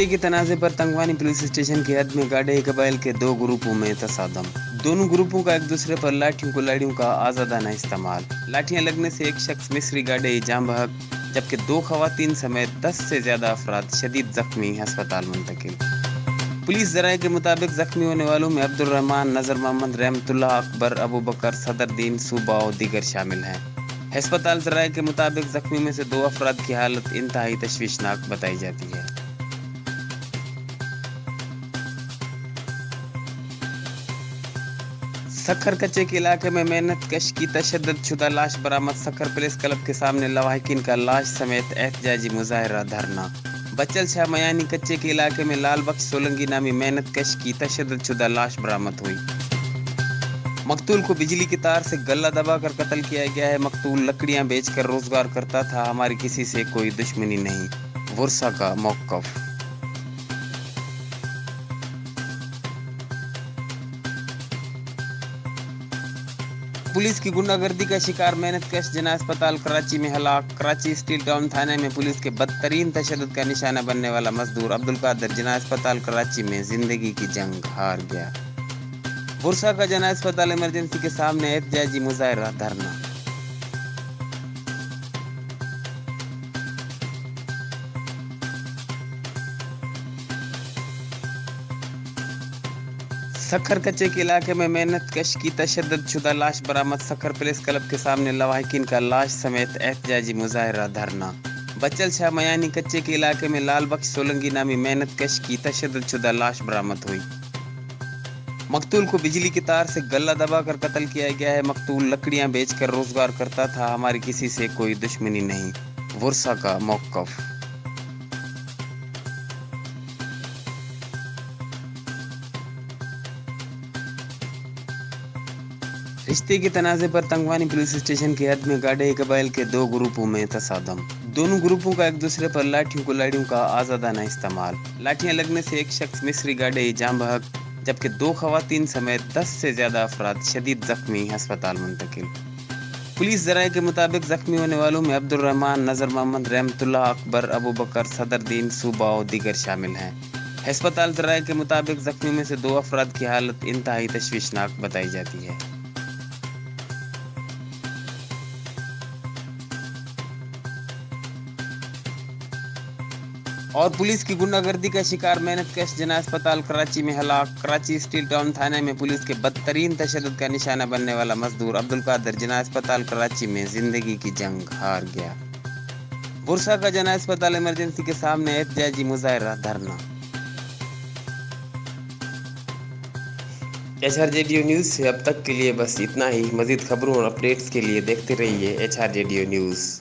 के तनाज़े पर तंगवानी police station की हद में गाड़े कबाइल के दो ग्रुपों में तसादम। दोनों ग्रुपों का एक दूसरे पर लाठियों को लाड़ियों का आज़ादाना इस्तेमाल। लाठियां लगने से एक शख्स मिस्री गाड़े जाम बहक, जबकि दो खवातीन समेत 10 से ज्यादा अफराद शदीद जख्मी अस्पताल मुंतकिल। पुलिस ज़राए के मुताबिक जख्मी होने वालों में अब्दुल रहमान, नजर मोहम्मद, रहमतुल्लाह, अकबर, अबू बकर, सदरदीन, सूबा और दीगर शामिल हैं। अस्पताल ज़राए के मुताबिक जख्मी में से दो अफराद की हालत इंतहाई तशवीशनाक बताई जाती है। सखर कच्चे के इलाके में मेहनत कश की तशद्दुद शुदा लाश बरामद। सखर प्रेस क्लब के सामने लवाहिकीन का लाश समेत एहतजाजी मुजाहरा धरना। बचल शाह मयानी कच्चे के इलाके में लाल बख्श सोलंकी नामी मेहनत कश की तशद्दुद शुदा लाश बरामद हुई। मकतूल को बिजली की तार से गला दबाकर कत्ल किया गया है। मकतूल लकड़ियां बेचकर रोजगार करता था, हमारी किसी से कोई दुश्मनी नहीं। वर्षा का मौक़िफ़। पुलिस की गुंडागर्दी का शिकार मेहनत कश जना अस्पताल कराची में हलाक। कराची स्टील टाउन थाने में पुलिस के बदतरीन तशद्दुद का निशाना बनने वाला मजदूर अब्दुल कादिर जना अस्पताल कराची में जिंदगी की जंग हार गया। बुरसा का जना अस्पताल इमरजेंसी के सामने एहतजाजी मुजाहरा धरना। सखर कच्चे के इलाके में मेहनत कश की तशद्दुद शुदा लाश बरामद। सखर प्रेस क्लब के सामने लवाहिकीन का लाश समेत एहतजाजी मुजाहरा धरना। बचल शाह मयानी कच्चे के इलाके में लाल बख्श सोलंकी नामी मेहनत कश की तशद्दुद शुदा लाश बरामद हुई। मकतूल को बिजली की तार से गला दबाकर कत्ल किया गया है। मकतूल लकड़ियां बेचकर रोजगार करता था, हमारी किसी से कोई दुश्मनी नहीं। वर्षा का मौक़िफ़। रिश्ते के तनाज़े पर तंगवानी पुलिस स्टेशन की हद में गाड़े कबाइल के दो ग्रुपों में तसादम। दोनों ग्रुपों का एक दूसरे पर लाठियों को लाड़ियों का आज़ादाना इस्तेमाल। लाठियां लगने से एक शख्स मिस्री गाड़े जाम बहक, जबकि दो खवातीन समेत 10 से ज्यादा अफराद शदीद जख्मी अस्पताल मुंतकिल। पुलिस ज़राए के मुताबिक जख्मी होने वालों में अब्दुल रहमान, नजर मोहम्मद, रहमतुल्लाह, अकबर, अबू बकर, सदरदीन, सूबा और दीगर शामिल हैं। अस्पताल ज़राए के मुताबिक जख्मी में से दो अफराद की हालत इंतहाई तशवीशनाक बताई जाती है। और पुलिस की गुंडागर्दी का शिकार मेहनत कश जना अस्पताल कराची में हलाक। कराची स्टील टाउन थाने में पुलिस के बदतरीन तशद्दुद का निशाना बनने वाला मजदूर अब्दुल कादिर जना अस्पताल कराची में जिंदगी की जंग हार गया। बुरसा का जना अस्पताल इमरजेंसी के सामने एहतजाजी मुजाहरा धरना। HRJDO न्यूज़ से अब तक के लिए बस इतना ही। मजीद खबरों और अपडेट्स के लिए देखते रहिए HRJDO न्यूज़।